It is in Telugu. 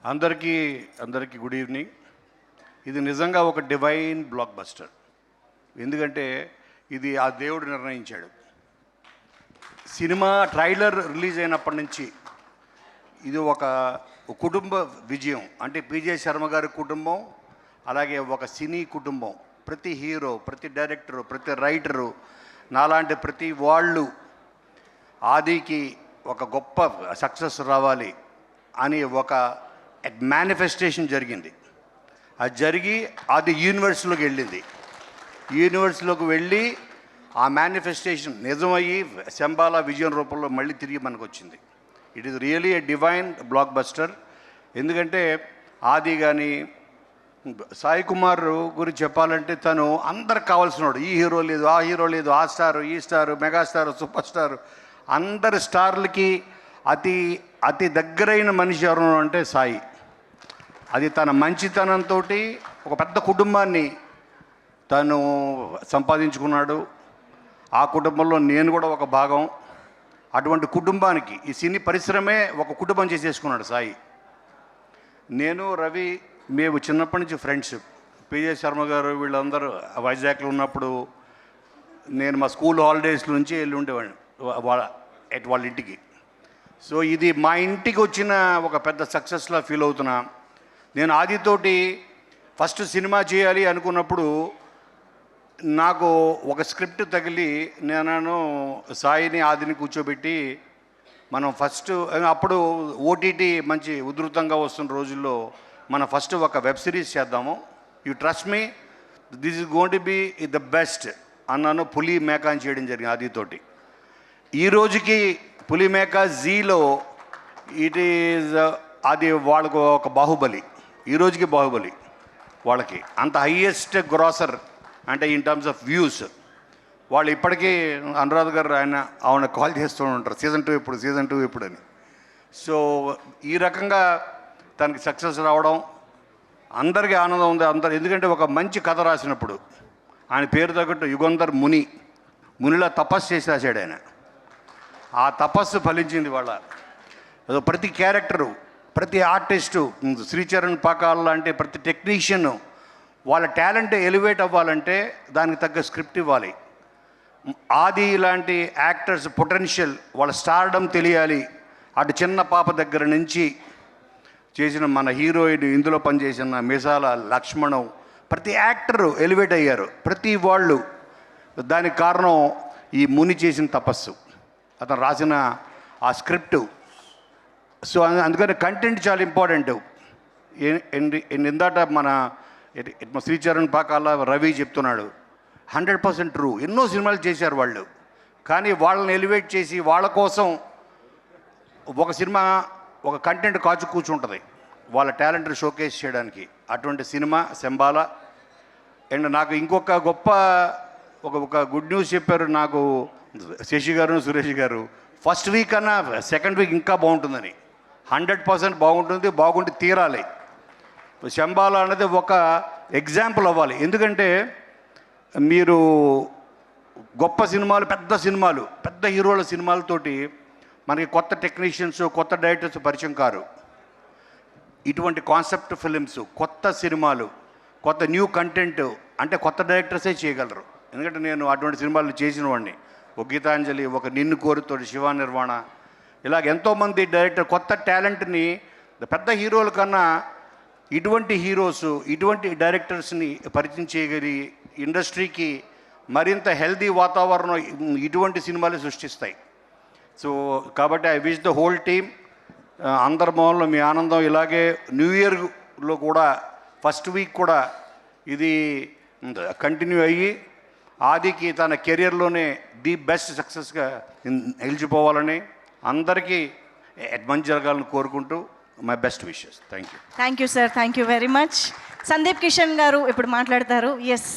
అందరికీ గుడ్ ఈవినింగ్. ఇది నిజంగా ఒక డివైన్ బ్లాక్ బస్టర్. ఎందుకంటే ఇది ఆ దేవుడు నిర్ణయించాడు. సినిమా ట్రైలర్ రిలీజ్ అయినప్పటి నుంచి ఇది ఒక కుటుంబ విజయం. అంటే పిజే శర్మ గారి కుటుంబం, అలాగే ఒక సినీ కుటుంబం. ప్రతి హీరో, ప్రతి డైరెక్టరు, ప్రతి రైటరు, నాలాంటి ప్రతి వాళ్ళు ఆదికి ఒక గొప్ప సక్సెస్ రావాలి అని ఒక మేనిఫెస్టేషన్ జరిగింది. అది జరిగి అది యూనివర్స్లోకి వెళ్ళింది. యూనివర్స్లోకి వెళ్ళి ఆ మేనిఫెస్టేషన్ నిజమయ్యి శంబాలా విజయం రూపంలో మళ్ళీ తిరిగి మనకు వచ్చింది. It is really A divine block buster. ఎందుకంటే ఆది కానీ సాయి కుమార్ గురించి చెప్పాలంటే తను అందరికి కావాల్సినవాడు. ఈ హీరో లేదు, ఆ హీరో లేదు, ఆ స్టారు, ఈ స్టారు, మెగాస్టారు, సూపర్ స్టారు, అందరి స్టార్లకి అతి దగ్గరైన మనిషి ఎవరు అంటే సాయి. అది తన మంచితనంతో ఒక పెద్ద కుటుంబాన్ని తను సంపాదించుకున్నాడు. ఆ కుటుంబంలో నేను కూడా ఒక భాగం. అటువంటి కుటుంబానికి ఈ సినీ పరిశ్రమే ఒక కుటుంబం చేసేసుకున్నాడు సాయి. నేను రవి మేము చిన్నప్పటి నుంచి ఫ్రెండ్షిప్. పిజే శర్మ గారు వీళ్ళందరూ వైజాగ్లో ఉన్నప్పుడు నేను మా స్కూల్ హాలిడేస్ నుంచి వెళ్ళి ఉండేవాడిని వాళ్ళ ఇంటికి. సో ఇది మా ఇంటికి వచ్చిన ఒక పెద్ద సక్సెస్లా ఫీల్ అవుతున్నా. నేను ఆదితోటి ఫస్ట్ సినిమా చేయాలి అనుకున్నప్పుడు నాకు ఒక స్క్రిప్ట్ తగిలి నేను సాయిని ఆదిని కూర్చోబెట్టి మనం ఫస్ట్ అప్పుడు ఓటీటీ మంచి ఉధృతంగా వస్తున్న రోజుల్లో మనం ఫస్ట్ ఒక వెబ్ సిరీస్ చేద్దాము, you trust me, this is going to be the best అన్నాను. పులి మేక అని చేయడం జరిగింది ఆదితోటి. ఈ రోజుకి పులి మేక జీలో ఇట్ ఈజ్ అది వాళ్ళకు ఒక బాహుబలి. ఈ రోజుకి బాహుబలి వాళ్ళకి అంత హయ్యెస్ట్ గ్రాసర్ అంటే ఇన్ టర్మ్స్ ఆఫ్ వ్యూస్. వాళ్ళు ఇప్పటికీ అనురాధ్ గారు ఆవిడ కాల్ చేస్తూ ఉంటారు, సీజన్ 2 ఎప్పుడు అని. సో ఈ రకంగా తనకి సక్సెస్ రావడం అందరికీ ఆనందం ఉంది. ఎందుకంటే ఒక మంచి కథ రాసినప్పుడు ఆయన పేరు తగ్గట్టు యుగంధర్ మునిలా తపస్సు చేసి రాశాడు ఆయన. ఆ తపస్సు ఫలించింది. వాళ్ళ ప్రతి క్యారెక్టరు, ప్రతి ఆర్టిస్టు, శ్రీచరణ్ పాకాల్ లాంటి ప్రతి టెక్నీషియన్ వాళ్ళ టాలెంట్ ఎలివేట్ అవ్వాలంటే దానికి తగ్గ స్క్రిప్ట్ ఇవ్వాలి. ఆది లాంటి యాక్టర్స్ పొటెన్షియల్, వాళ్ళ స్టార్డమ్ తెలియాలి. అటు చిన్న పాప దగ్గర నుంచి చేసిన మన హీరోయిన్, ఇందులో పనిచేసిన మిసాల లక్ష్మణం, ప్రతి యాక్టరు ఎలివేట్ అయ్యారు. ప్రతి వాళ్ళు. దానికి కారణం ఈ ముని చేసిన తపస్సు, అతను రాసిన ఆ స్క్రిప్టు. సో అందుకని కంటెంట్ చాలా ఇంపార్టెంట్. ఇందాట మన శ్రీచరణ్ పాకాల రవి చెప్తున్నాడు, 100% ట్రూ. ఎన్నో సినిమాలు చేశారు వాళ్ళు, కానీ వాళ్ళని ఎలివేట్ చేసి వాళ్ళ కోసం ఒక సినిమా ఒక కంటెంట్ కాచు కూర్చుంటుంది వాళ్ళ టాలెంట్ని షోకేస్ చేయడానికి. అటువంటి సినిమా శంబాలా. అండ్ నాకు ఇంకొక గొప్ప ఒక గుడ్ న్యూస్ చెప్పారు నాకు శశి గారు, సురేష్ గారు. ఫస్ట్ వీక్ కన్నా సెకండ్ వీక్ ఇంకా బాగుంటుందని. 100% బాగుంటుంది, బాగుండి తీరాలి. శంబాలా అనేది ఒక ఎగ్జాంపుల్ అవ్వాలి. ఎందుకంటే మీరు గొప్ప సినిమాలు, పెద్ద హీరోల సినిమాలతోటి మనకి కొత్త టెక్నీషియన్స్, కొత్త డైరెక్టర్స్ పరిచయం కారు. ఇటువంటి కాన్సెప్ట్ ఫిలిమ్స్, కొత్త సినిమాలు, కొత్త న్యూ కంటెంట్ అంటే కొత్త డైరెక్టర్సే చేయగలరు. ఎందుకంటే నేను అటువంటి సినిమాలు చేసిన వాడిని. ఒక గీతాంజలి, ఒక నిన్ను కోరుతోటి, శివ నిర్వాణ, ఇలాగ ఎంతోమంది డైరెక్టర్ కొత్త టాలెంట్ని పెద్ద హీరోల కన్నా ఇటువంటి హీరోస్, ఇటువంటి డైరెక్టర్స్ని పరిచయం చేయగలి ఇండస్ట్రీకి మరింత హెల్దీ వాతావరణం ఇటువంటి సినిమాలు సృష్టిస్తాయి. సో కాబట్టి I wish the whole team అందరి మొహంలో మీ ఆనందం ఇలాగే న్యూ ఇయర్లో కూడా ఫస్ట్ వీక్ కూడా ఇది కంటిన్యూ అయ్యి ఆదికి తన కెరియర్లోనే ది బెస్ట్ సక్సెస్గా నిలిచిపోవాలని అందరికీ మంచి జరగాలని కోరుకుంటూ my best wishes. Thank you sir. Thank you very much. Sandeep Kishan గారు ఇప్పుడు మాట్లాడతారు. ఎస్.